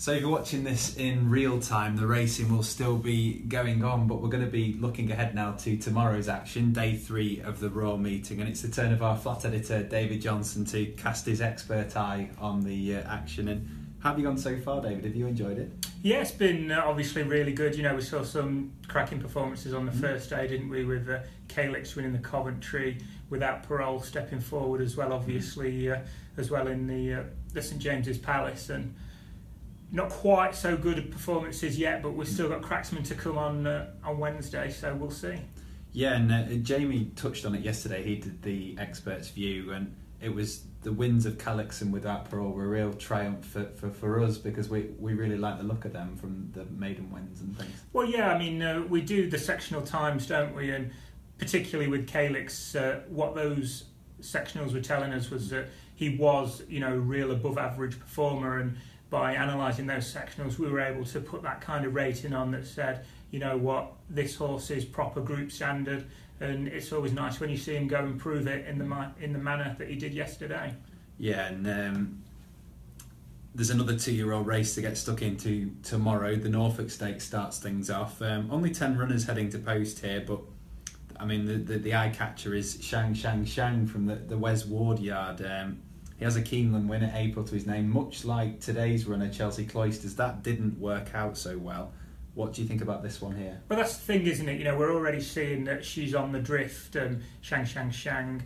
So if you're watching this in real time, the racing will still be going on, but we're going to be looking ahead now to tomorrow's action, day 3 of the Raw meeting, and it's the turn of our flat editor David Johnson to cast his expert eye on the action. And how have you gone so far, David? Have you enjoyed it? Yeah, it's been obviously really good. You know, we saw some cracking performances on the first day, didn't we, with Calix winning the Coventry, Without Parole stepping forward as well, obviously, as well in the St James's Palace. And not quite so good performances yet, but we've still got Cracksman to come on Wednesday, so we'll see. Yeah, and Jamie touched on it yesterday. He did the expert's view, and it was the wins of Calix and Without Parole were a real triumph for us, because we really like the look of them from the maiden wins and things. Well, yeah, I mean, we do the sectional times, don't we? And particularly with Calix, what those sectionals were telling us was that he was, you know, a real above average performer, and by analysing those sectionals, we were able to put that kind of rating on that said, you know what, this horse is proper group standard, and it's always nice when you see him go and prove it in the manner that he did yesterday. Yeah, and there's another 2-year-old race to get stuck into tomorrow. The Norfolk Stakes starts things off. Only 10 runners heading to post here, but I mean the eye catcher is Shang from the Wes Ward yard. He has a Keeneland win at April to his name, much like today's runner, Chelsea Cloisters. That didn't work out so well. What do you think about this one here? Well, that's the thing, isn't it? You know, we're already seeing that she's on the drift, Shang.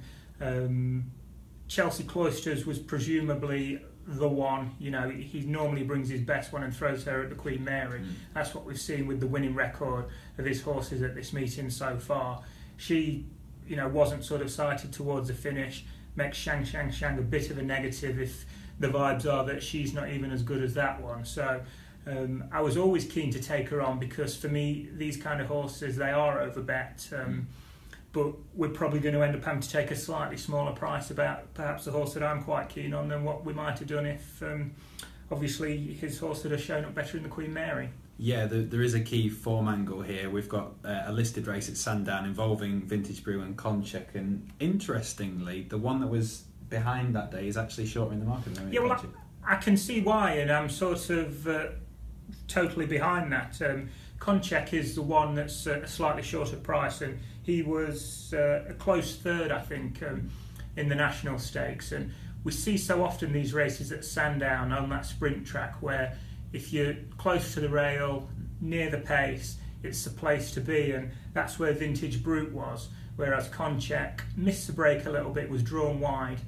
Chelsea Cloisters was presumably the one. You know, he normally brings his best one and throws her at the Queen Mary. That's what we've seen with the winning record of his horses at this meeting so far. She, you know, wasn't sort of sighted towards the finish. Makes Shang a bit of a negative if the vibes are that she's not even as good as that one. So I was always keen to take her on, because for me these kind of horses, they are overbet, but we're probably going to end up having to take a slightly smaller price about perhaps the horse that I'm quite keen on than what we might have done if obviously his horse had shown up better in the Queen Mary. Yeah, there is a key form angle here. We've got a listed race at Sandown involving Vintage Brew and Concheck, and interestingly, the one that was behind that day is actually shorter in the market than Yeah, well, I can see why, and I'm sort of totally behind that. Concheck is the one that's a slightly shorter price, and he was a close third, I think, in the National Stakes. And we see so often these races at Sandown on that sprint track where if you're close to the rail, near the pace, it's the place to be, and that's where Vintage Brute was, whereas Concheck missed the break a little bit, was drawn wide,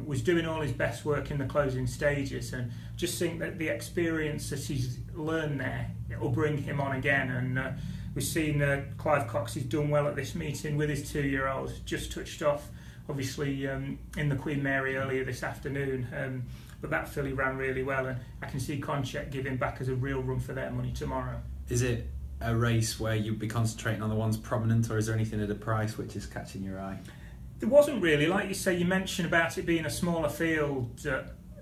was doing all his best work in the closing stages, and just think that the experience that he's learned there, it will bring him on again. And we've seen Clive Cox, he's done well at this meeting with his 2-year-old, just touched off obviously in the Queen Mary earlier this afternoon, but that filly ran really well, and I can see Concheck giving back as a real run for their money tomorrow. Is it a race where you'd be concentrating on the ones prominent, or is there anything at a price which is catching your eye? There wasn't really. Like you say, you mentioned about it being a smaller field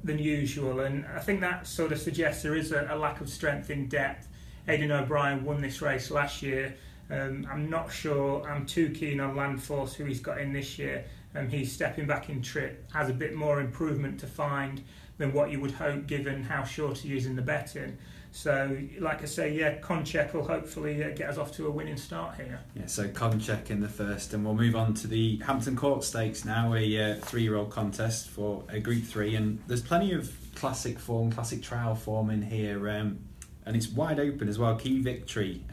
than usual, and I think that sort of suggests there is a lack of strength in depth. Aidan O'Brien won this race last year. I'm not sure I'm too keen on Landforce, who he's got in this year. He's stepping back in trip, has a bit more improvement to find than what you would hope given how short he is in the betting. So, like I say, yeah, Concheck will hopefully get us off to a winning start here. Yeah, so Concheck in the first, and we'll move on to the Hampton Court Stakes now, a 3-year-old contest for a Group 3, and there's plenty of classic form, classic trial form in here, and it's wide open as well. Key Victory,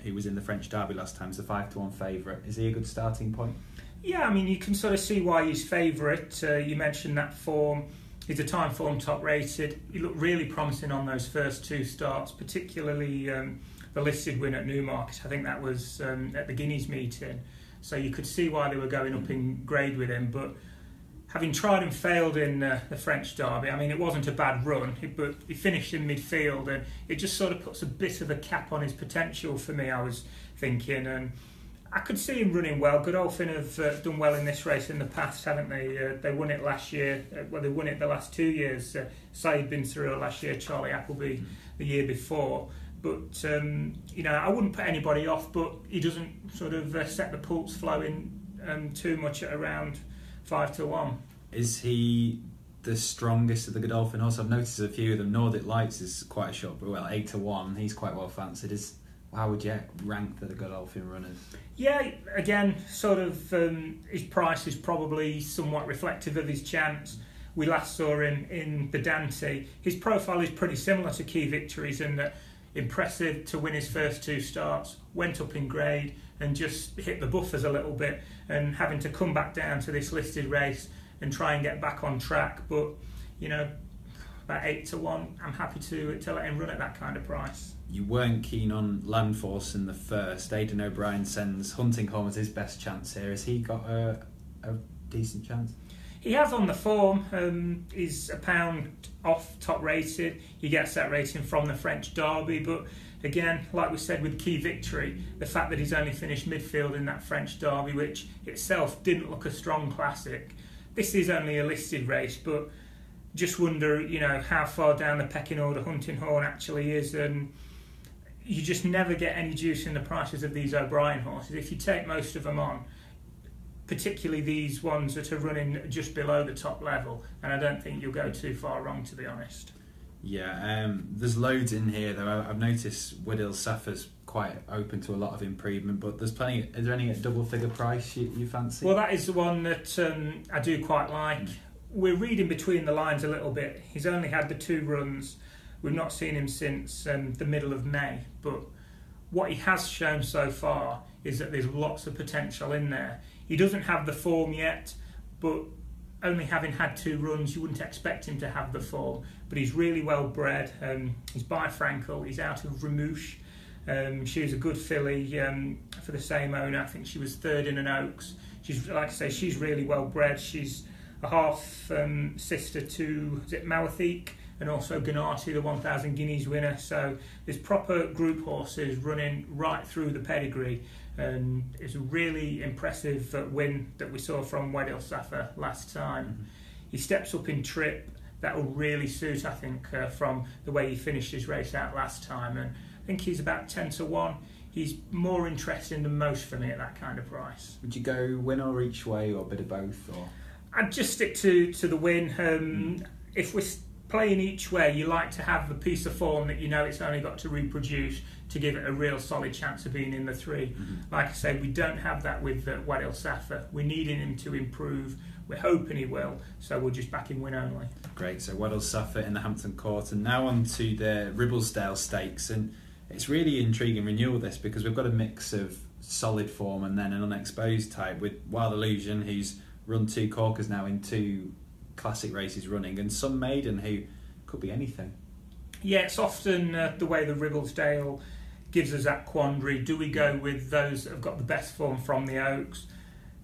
he was in the French Derby last time, he's a 5-1 favourite. Is he a good starting point? Yeah, I mean, you can sort of see why he's favourite. You mentioned that form. He's a time form top rated. He looked really promising on those first 2 starts, particularly the listed win at Newmarket. I think that was at the Guineas meeting. So you could see why they were going up in grade with him. But having tried and failed in the French Derby, I mean, it wasn't a bad run, but he finished in midfield, and it just sort of puts a bit of a cap on his potential for me, I was thinking. And I could see him running well. Godolphin have done well in this race in the past, haven't they? They won it last year. Well, they won it the last 2 years. Saeed bin Surur last year, Charlie Appleby the year before. But, you know, I wouldn't put anybody off, but he doesn't sort of set the pulse flowing too much at around 5-1. Is he the strongest of the Godolphin horse? I've noticed a few of them. Nordic Lights is quite a short, but 8-1. He's quite well fancied. How would you rank the Godolphin runners? Yeah, again, sort of his price is probably somewhat reflective of his chance. We last saw him in the Dante. His profile is pretty similar to Key Victory's in that impressive to win his first 2 starts, went up in grade and just hit the buffers a little bit, and having to come back down to this listed race and try and get back on track. But, about 8-1, I'm happy to let him run at that kind of price. You weren't keen on Landforce in the first. Aidan O'Brien sends Huntinghorn as his best chance here. Has he got a decent chance? He has on the form. He's a pound off top rated. He gets that rating from the French Derby, but again, like we said with Key Victory, the fact that he's only finished midfield in that French Derby, which itself didn't look a strong classic. This is only a listed race, but just wonder, how far down the pecking order Huntinghorn actually is, and you just never get any juice in the prices of these O'Brien horses. If you take most of them on, particularly these ones that are running just below the top level, and I don't think you'll go too far wrong, to be honest. Yeah, there's loads in here though. I've noticed Widdil Safa's quite open to a lot of improvement, but there's plenty. Is there any at double figure price you fancy? Well, that is the one that I do quite like. We're reading between the lines a little bit. He's only had the 2 runs. We've not seen him since the middle of May, but what he has shown so far is that there's lots of potential in there. He doesn't have the form yet, but only having had 2 runs, you wouldn't expect him to have the form. But he's really well bred. He's by Frankel. He's out of Remouche. She was a good filly for the same owner. I think she was 3rd in an Oaks. She's, like I say, she's really well bred. She's a half sister to, is it Malathik? And also Gennati, the 1,000 guineas winner. So there's proper group horses running right through the pedigree. And it's a really impressive win that we saw from Widdil Safa last time. Mm-hmm. He steps up in trip. That will really suit, I think, from the way he finished his race out last time. And I think he's about 10-1. He's more interesting than most for me at that kind of price. Would you go win or each way, or a bit of both? Or I'd just stick to the win. If we're playing each way, you like to have the piece of form that it's only got to reproduce to give it a real solid chance of being in the 3. Mm-hmm. Like I say, we don't have that with Widdil Safa. We're needing him to improve. We're hoping he will, so we'll just back him win only. Great, so Widdil Safa in the Hampton Court, and now on to the Ribblesdale Stakes, and it's really intriguing renewal this, because we've got a mix of solid form and then an unexposed type with Wild Illusion, who's run 2 corkers now in 2 classic races running, and some maiden who could be anything. Yeah, it's often the way the Ribblesdale gives us that quandary. Do we go with those that have got the best form from the Oaks?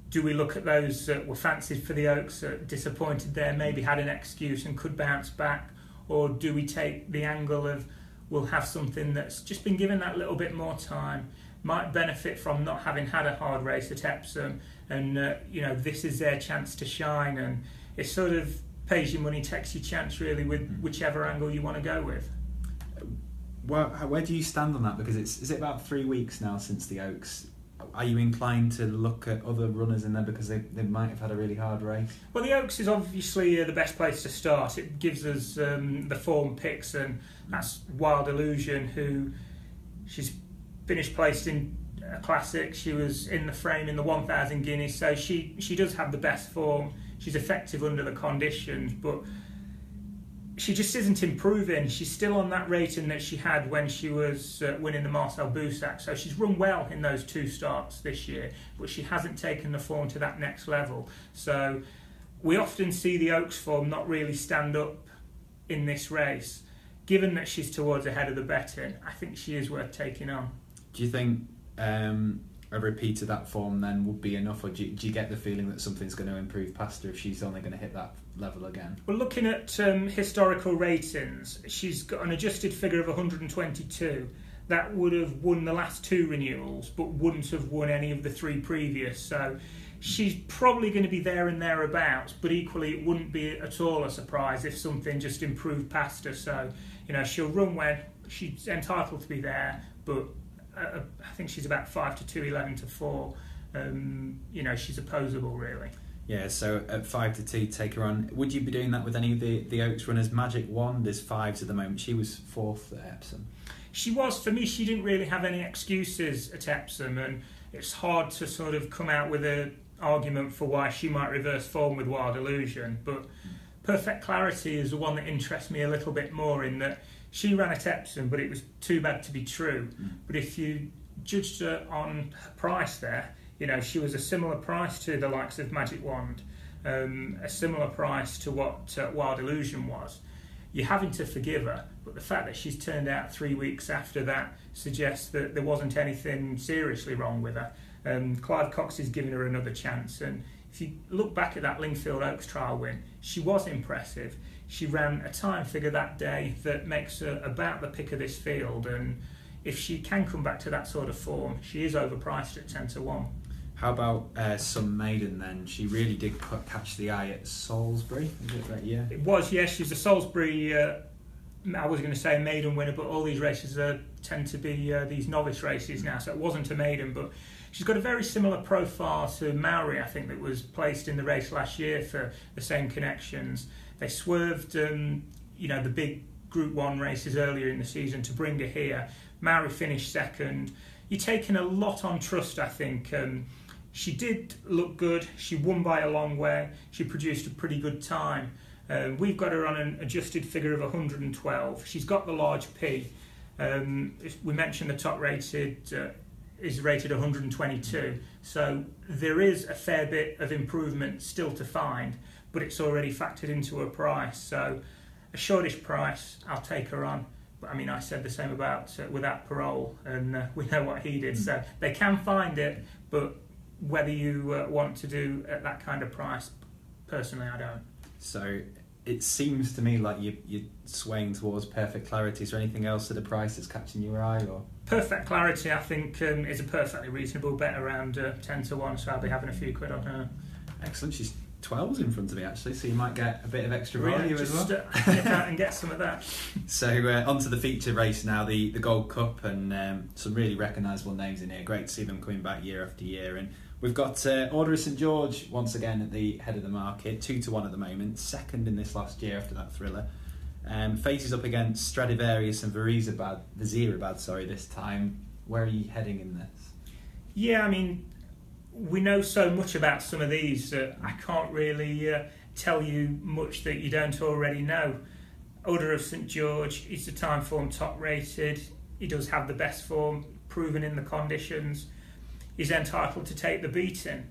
Do we look at those that were fancied for the Oaks, disappointed there, maybe had an excuse and could bounce back? Or do we take the angle of we'll have something that's just been given that little bit more time, might benefit from not having had a hard race at Epsom, and this is their chance to shine, and it sort of pays your money, takes your chance really with whichever angle you want to go with. Well, where do you stand on that? Because is it about 3 weeks now since the Oaks? Are you inclined to look at other runners in there because they might have had a really hard race? Well, the Oaks is obviously the best place to start. It gives us the form picks, and that's Wild Illusion, who she's finished placed in a classic. She was in the frame in the 1,000 guineas, so she does have the best form. She's effective under the conditions, but she just isn't improving. She's still on that rating that she had when she was winning the Marcel Boussac. So she's run well in those 2 starts this year, but she hasn't taken the form to that next level. So we often see the Oaks form not really stand up in this race. Given that she's towards the head of the betting, I think she is worth taking on. Do you think a repeat of that form then would be enough, or do you get the feeling that something's going to improve past her if she's only going to hit that level again? Well, looking at historical ratings, she's got an adjusted figure of 122. That would have won the last 2 renewals, but wouldn't have won any of the 3 previous. So she's probably going to be there and thereabouts, but equally it wouldn't be at all a surprise if something just improved past her. So, she'll run when she's entitled to be there, but I think she's about 5-2, 11-4. She's opposable really. Yeah, so at 5-2, take her on. Would you be doing that with any of the Oaks runners? Magic Wand is 5s at the moment. She was 4th at Epsom. She was. For me, she didn't really have any excuses at Epsom, and it's hard to sort of come out with an argument for why she might reverse form with Wild Illusion. But Perfect Clarity is the one that interests me a little bit more, in that she ran at Epsom, but it was too bad to be true. But if you judged her on her price there, you know, she was a similar price to the likes of Magic Wand, a similar price to what Wild Illusion was. You're having to forgive her, but the fact that she's turned out 3 weeks after that suggests that there wasn't anything seriously wrong with her. Clive Cox is giving her another chance, and if you look back at that Lingfield Oaks trial win, she was impressive. She ran a time figure that day that makes her about the pick of this field, and if she can come back to that sort of form, she is overpriced at 10-1. How about Some Maiden then? She really did catch the eye at Salisbury, is it right? Yeah. It was, yes. She's a Salisbury, I was going to say a maiden winner, but all these races tend to be these novice races now, so it wasn't a maiden, but she's got a very similar profile to Maori, I think, that was placed in the race last year for the same connections. They swerved, the big Group 1 races earlier in the season to bring her here. Maori finished second. You're taking a lot on trust, I think. She did look good. She won by a long way. She produced a pretty good time. We've got her on an adjusted figure of 112. She's got the large P. We mentioned the top rated is rated 122. So there is a fair bit of improvement still to find, but it's already factored into her price. So a shortish price, I'll take her on. But I mean, I said the same about Without Parole, and we know what he did. So they can find it, but whether you want to do at that kind of price, personally, I don't. So it seems to me like you're swaying towards Perfect Clarity. Is there anything else at a price that's catching your eye? Or Perfect Clarity, I think, is a perfectly reasonable bet around 10-1, so I'll be having a few quid on her. Excellent. She's 12s in front of me, actually, so you might get a bit of extra value as well. Get out and get some of that. So on to the feature race now, the Gold Cup, and some really recognisable names in here. Great to see them coming back year after year. And we've got Order of St George once again at the head of the market, 2-1 at the moment, second in this last year after that thriller. Faces up against Stradivarius and Vizierabad this time. Where are you heading in this? Yeah, I mean, we know so much about some of these. I can't really tell you much that you don't already know. Order of St George is the time form top rated. He does have the best form, proven in the conditions. He's entitled to take the beating.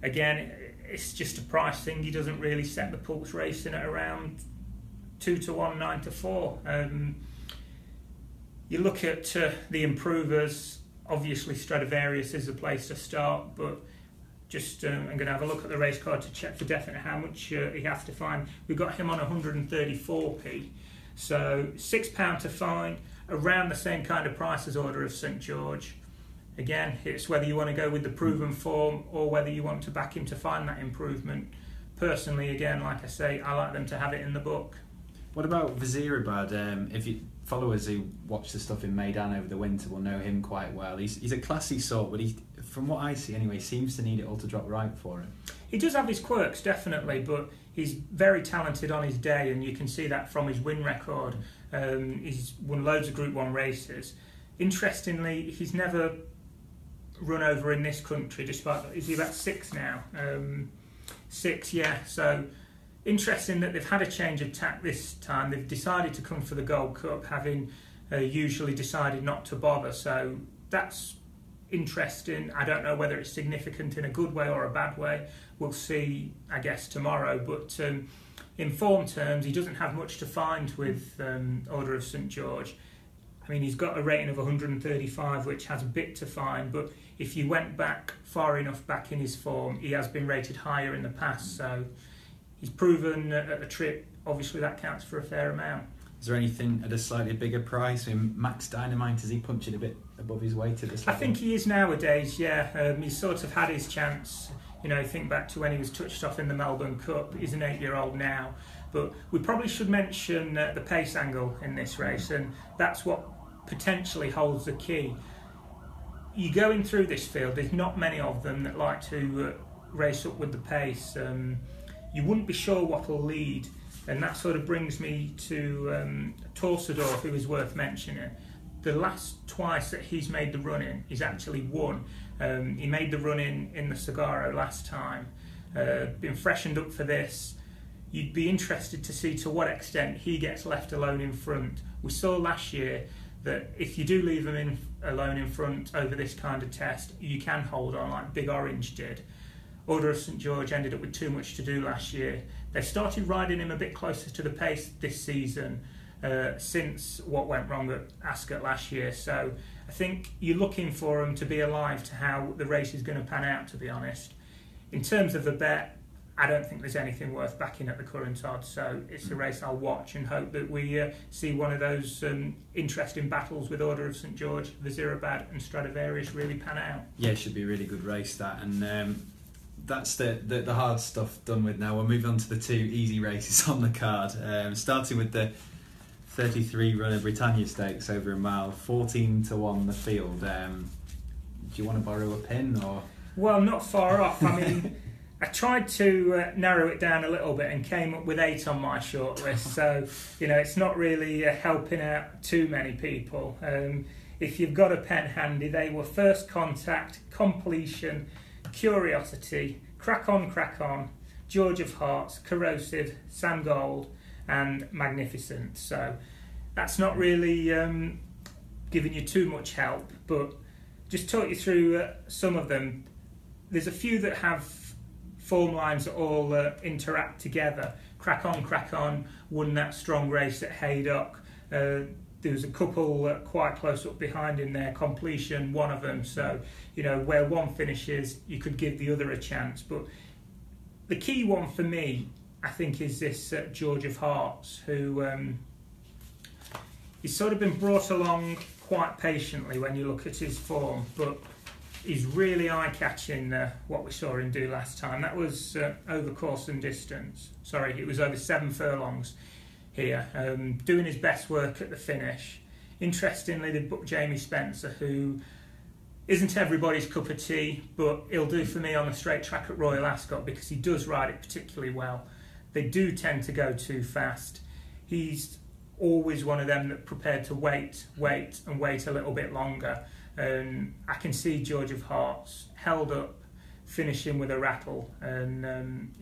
Again, it's just a price thing. He doesn't really set the pulse racing at around 2-1, 9-4. You look at the improvers. Obviously, Stradivarius is the place to start, but just I'm going to have a look at the race card to check for definite how much he has to find. We've got him on 134p, so £6 to find, around the same kind of price as Order of St George. Again, it's whether you want to go with the proven form or whether you want to back him to find that improvement. Personally, again, like I say, I like them to have it in the book. What about Vizierabad? If you followers who watch the stuff in Maidan over the winter will know him quite well. He's a classy sort, but he, from what I see anyway, seems to need it all to drop right for him. He does have his quirks, definitely, but he's very talented on his day, and you can see that from his win record. He's won loads of Group 1 races. Interestingly, he's never run over in this country, despite, is he about 6 now? 6, yeah. So interesting that they've had a change of tack this time. They've decided to come for the Gold Cup, having usually decided not to bother. So that's interesting. I don't know whether it's significant in a good way or a bad way. We'll see, I guess, tomorrow. But in form terms, he doesn't have much to find with Order of St George. I mean, he's got a rating of 135, which has a bit to find, but if you went back far enough back in his form, he has been rated higher in the past, so he's proven at the trip. Obviously, that counts for a fair amount. Is there anything at a slightly bigger price? I mean, Max Dynamite, is he punching a bit above his weight at this level? I think he is nowadays, yeah. He's sort of had his chance. You know, think back to when he was touched off in the Melbourne Cup. He's an 8-year-old now. But we probably should mention the pace angle in this race, and that's what potentially holds the key. You going through this field, there's not many of them that like to race up with the pace. You wouldn't be sure what will lead, and that sort of brings me to Torsador, who is worth mentioning. The last twice that he's made the run-in, he's actually won. He made the run-in in the Sagaro last time. Been freshened up for this. You'd be interested to see to what extent he gets left alone in front. We saw last year that if you do leave him alone in front over this kind of test, you can hold on like Big Orange did. Order of St George ended up with too much to do last year. They've started riding him a bit closer to the pace this season since what went wrong at Ascot last year. So I think you're looking for him to be alive to how the race is going to pan out, to be honest. In terms of the bet, I don't think there's anything worth backing at the current odds, so it's a race I'll watch and hope that we see one of those interesting battles with Order of St George, Vizirabad and Stradivarius really pan out. Yeah, it should be a really good race, that, and that's the hard stuff done with now. We'll move on to the two easy races on the card, starting with the 33 runner Britannia Stakes over a mile, 14-1 the field. Do you want to borrow a pin, or...? Well, not far off. I mean, I tried to narrow it down a little bit and came up with 8 on my shortlist. So, it's not really helping out too many people. If you've got a pen handy, they were First Contact, Completion, Curiosity, Crack On, George of Hearts, Corrosive, Sam Gold, and Magnificent. So that's not really giving you too much help, but just talk you through some of them. There's a few that have form lines that all interact together. Crack On won that strong race at Haydock. There was a couple quite close up behind in there. Completion, one of them. So, where one finishes, you could give the other a chance. But the key one for me, I think, is this George of Hearts, who he's sort of been brought along quite patiently when you look at his form, but he's really eye-catching what we saw him do last time. That was over course and distance. Sorry, it was over 7 furlongs here, doing his best work at the finish. Interestingly, they booked Jamie Spencer, who isn't everybody's cup of tea, but he'll do for me on the straight track at Royal Ascot because he does ride it particularly well. They do tend to go too fast. He's always one of them that prepared to wait a little bit longer. I can see George of Hearts held up, finishing with a rattle, and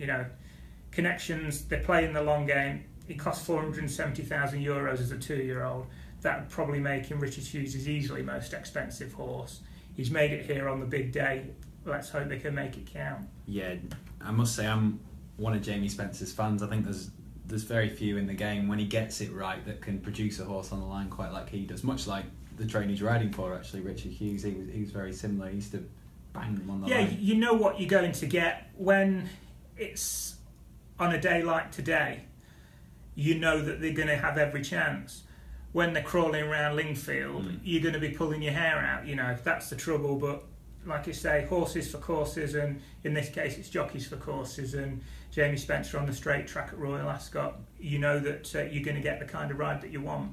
connections. They're playing the long game. He cost €470,000 as a 2-year-old. That would probably make him Richard Hughes' easily most expensive horse. He's made it here on the big day. Let's hope they can make it count. Yeah, I must say I'm one of Jamie Spencer's fans. I think there's very few in the game when he gets it right that can produce a horse on the line quite like he does. Much like the train he's riding for, actually, Richard Hughes. He was very similar. He used to bang them on the line. Yeah, you know what you're going to get when it's on a day like today. You know that they're going to have every chance. When they're crawling around Lingfield, you're going to be pulling your hair out. That's the trouble. But like you say, horses for courses, and in this case, it's jockeys for courses. And Jamie Spencer on the straight track at Royal Ascot, you know that you're going to get the kind of ride that you want.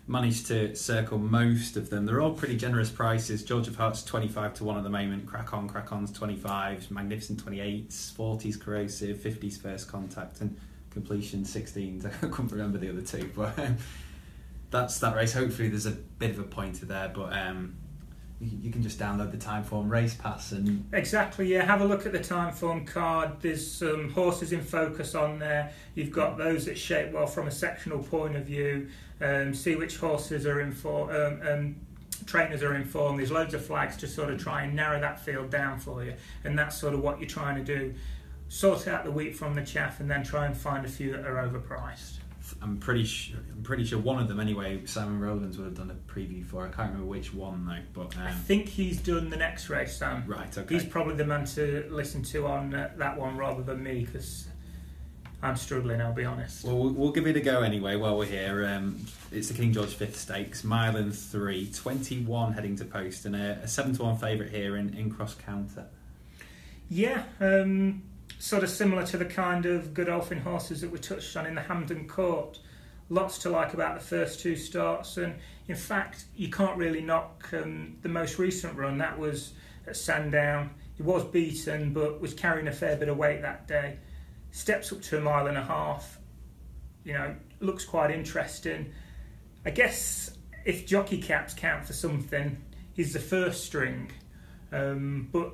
Managed to circle most of them. They're all pretty generous prices. George of Hearts 25-1 at the moment. Crack On's 25s, Magnificent 28s, 40s Corrosive, 50s First Contact, and Completion 16s. I couldn't remember the other two, but that's that race. Hopefully there's a bit of a pointer there, but you can just download the Timeform race pass and... Exactly, yeah. Have a look at the Timeform card. There's some horses in focus on there. You've got those that shape well from a sectional point of view. See which horses are in form, trainers are in form. There's loads of flags to sort of try and narrow that field down for you, and that's sort of what you're trying to do. Sort out the wheat from the chaff, and then try and find a few that are overpriced. I'm pretty sure one of them anyway. Simon Rowlands would have done a preview for. I can't remember which one though. But I think he's done the next race, Sam. Right. Okay. He's probably the man to listen to on that one rather than me, because I'm struggling, I'll be honest. Well, we'll give it a go anyway while we're here. It's the King George V Stakes, mile and 3, 21 heading to post, and a 7-1 favourite here in Cross Counter. Yeah, sort of similar to the kind of Godolphin horses that we touched on in the Hampton Court. Lots to like about the first 2 starts, and in fact you can't really knock the most recent run. That was at Sandown. He was beaten, but was carrying a fair bit of weight that day. Steps up to 1.5 miles. You know, looks quite interesting. I guess if jockey caps count for something, he's the first string. But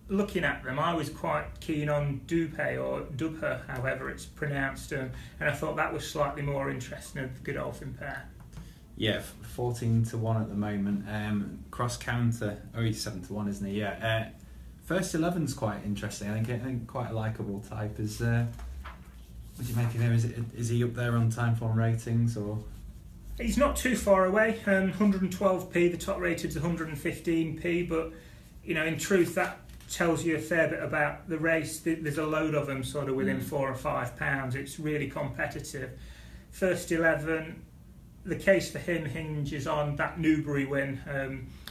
looking at them, I was quite keen on Dupe, or Dubhe, however it's pronounced, and I thought that was slightly more interesting of the Godolphin pair. Yeah, 14-1 at the moment. Cross counter, he's 7-1, isn't he? Yeah. First 11's quite interesting. I think quite a likeable type. What do you make of him? Is he up there on time form ratings, or? He's not too far away. 112p. The top rated is 115p. But you know, in truth, that tells you a fair bit about the race. There's a load of them sort of within £4 or £5. It's really competitive. First 11. The case for him hinges on that Newbury win.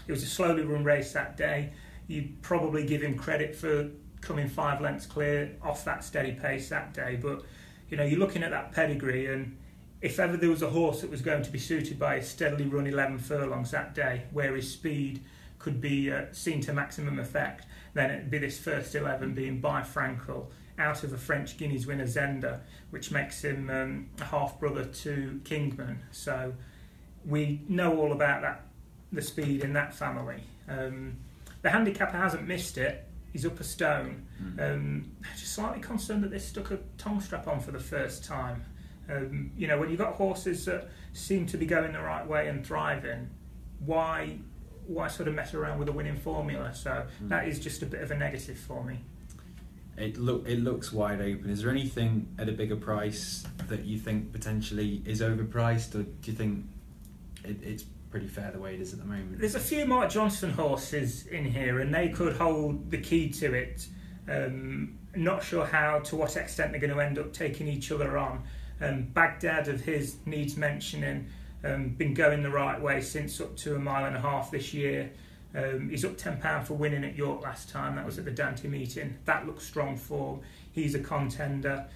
It was a slowly run race that day. You'd probably give him credit for coming 5 lengths clear off that steady pace that day. But you know, you're looking at that pedigree, and if ever there was a horse that was going to be suited by a steadily run 11 furlongs that day, where his speed could be seen to maximum effect, then it'd be this first 11 being by Frankel, out of a French Guineas winner Zenda, which makes him a half-brother to Kingman. So we know all about that, the speed in that family. The handicapper hasn't missed it. He's up a stone. Just slightly concerned that they stuck a tongue strap on for the first time. You know, when you've got horses that seem to be going the right way and thriving, why sort of mess around with a winning formula? So that is just a bit of a negative for me. It looks wide open. Is there anything at a bigger price that you think potentially is overpriced, or do you think it's pretty fair the way it is at the moment? There's a few Mark Johnson horses in here, and they could hold the key to it. Not sure to what extent they're going to end up taking each other on. Baghdad of his needs mentioning, been going the right way since up to 1.5 miles this year. He's up £10 for winning at York last time. That was at the Dante meeting. That looks strong form. He's a contender.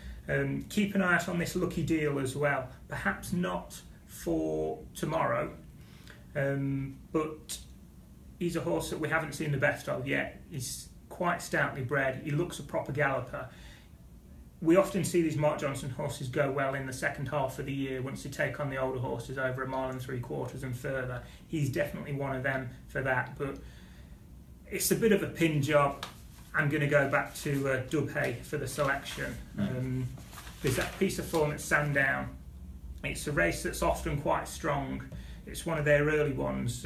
Keep an eye out on this Lucky Deal as well. Perhaps not for tomorrow, but he's a horse that we haven't seen the best of yet. He's quite stoutly bred. He looks a proper galloper. We often see these Mark Johnson horses go well in the second half of the year once they take on the older horses over 1.75 miles and further. He's definitely one of them for that, but it's a bit of a pin job. I'm going to go back to Dubhe for the selection. There's that piece of form at Sandown. It's a race that's often quite strong. It's one of their early ones.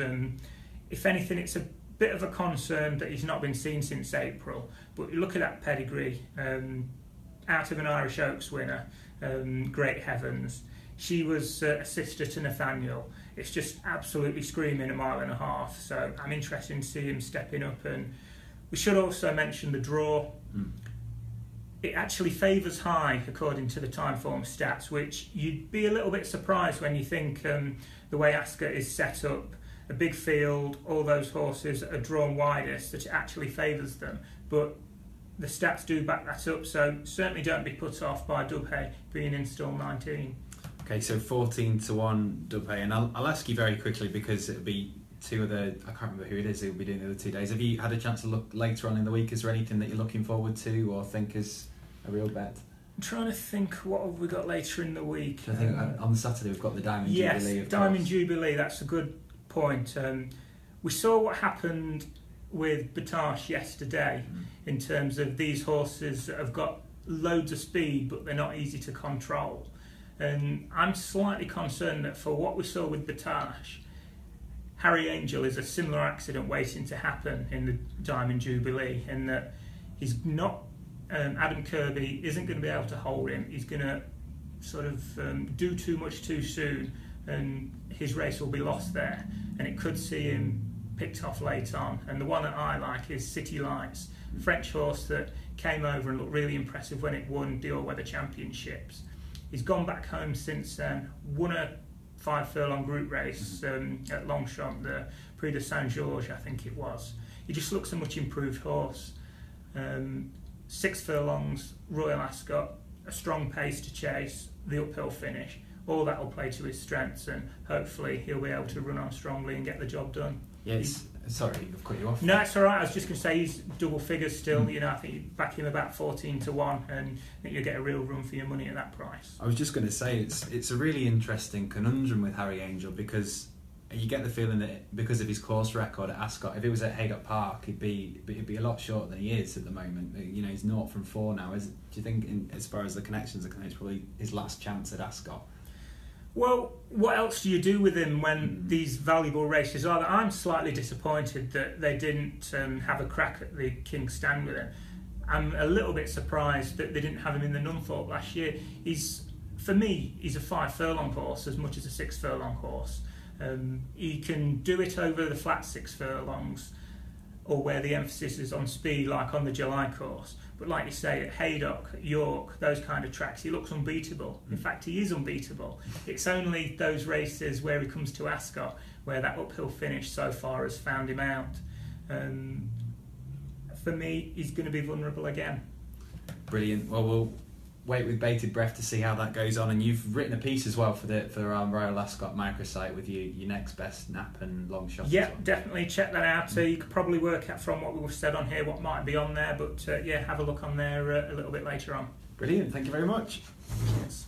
If anything, it's a bit of a concern that he's not been seen since April. But you look at that pedigree. Out of an Irish Oaks winner, Great Heavens. She was a sister to Nathaniel. It's just absolutely screaming 1.5 miles. So I'm interested to see him stepping up. And we should also mention the draw. It actually favours high according to the Timeform stats, which you'd be a little bit surprised when you think the way Ascot is set up, a big field, all those horses are drawn widest, that it actually favours them. But the stats do back that up, so certainly don't be put off by Dubhe being in stall 19. Okay, so 14-1 Dubhe, and I'll ask you very quickly because it'll be two of the, I can't remember who it is who'll be doing the other 2 days. Have you had a chance to look later on in the week? Is there anything that you're looking forward to or think is a real bet? I'm trying to think, what have we got later in the week? I think on Saturday we've got the Diamond Jubilee. Yes, Diamond Jubilee, that's a good point. We saw what happened with Batage yesterday in terms of these horses that have got loads of speed but they're not easy to control. And I'm slightly concerned that for what we saw with Batage, Harry Angel is a similar accident waiting to happen in the Diamond Jubilee, and that he's not, Adam Kirby isn't going to be able to hold him. He's going to sort of do too much too soon, and his race will be lost there, and it could see him picked off late on. And the one that I like is City Lights, French horse that came over and looked really impressive when it won the All-Weather Championships. He's gone back home since then, won a 5 furlong group race at Longchamp, the Prix de Saint-Georges I think it was. He just looks a much improved horse. 6 furlongs, Royal Ascot, a strong pace to chase, the uphill finish. All that will play to his strengths, and hopefully he'll be able to run on strongly and get the job done. Yeah, sorry, I've cut you off. No, it's all right. I was just going to say he's double figures still. You know, I think you back him about 14-1, and I think you'll get a real run for your money at that price. I was just going to say it's a really interesting conundrum with Harry Angel, because you get the feeling that because of his course record at Ascot, if he was at Hampton Park, he'd be a lot shorter than he is at the moment. You know, he's 0 from 4 now. Do you think, as far as the connections are concerned, it's probably his last chance at Ascot? Well, what else do you do with him when these valuable races are? I'm slightly disappointed that they didn't have a crack at the King's Stand with him. I'm a little bit surprised that they didn't have him in the Norfolk last year. For me, he's a 5 furlong horse as much as a 6 furlong horse. He can do it over the flat 6 furlongs, or where the emphasis is on speed, like on the July course. But like you say, at Haydock, at York, those kind of tracks, he looks unbeatable. In fact, he is unbeatable. It's only those races where he comes to Ascot where that uphill finish so far has found him out. For me, he's going to be vulnerable again. Brilliant. Well, we'll wait with bated breath to see how that goes on. And you've written a piece as well for Royal Ascot microsite with your next best nap and long shot. Yeah, definitely check that out. You could probably work out from what we've said on here what might be on there, but have a look on there a little bit later on. Brilliant. Thank you very much. Yes.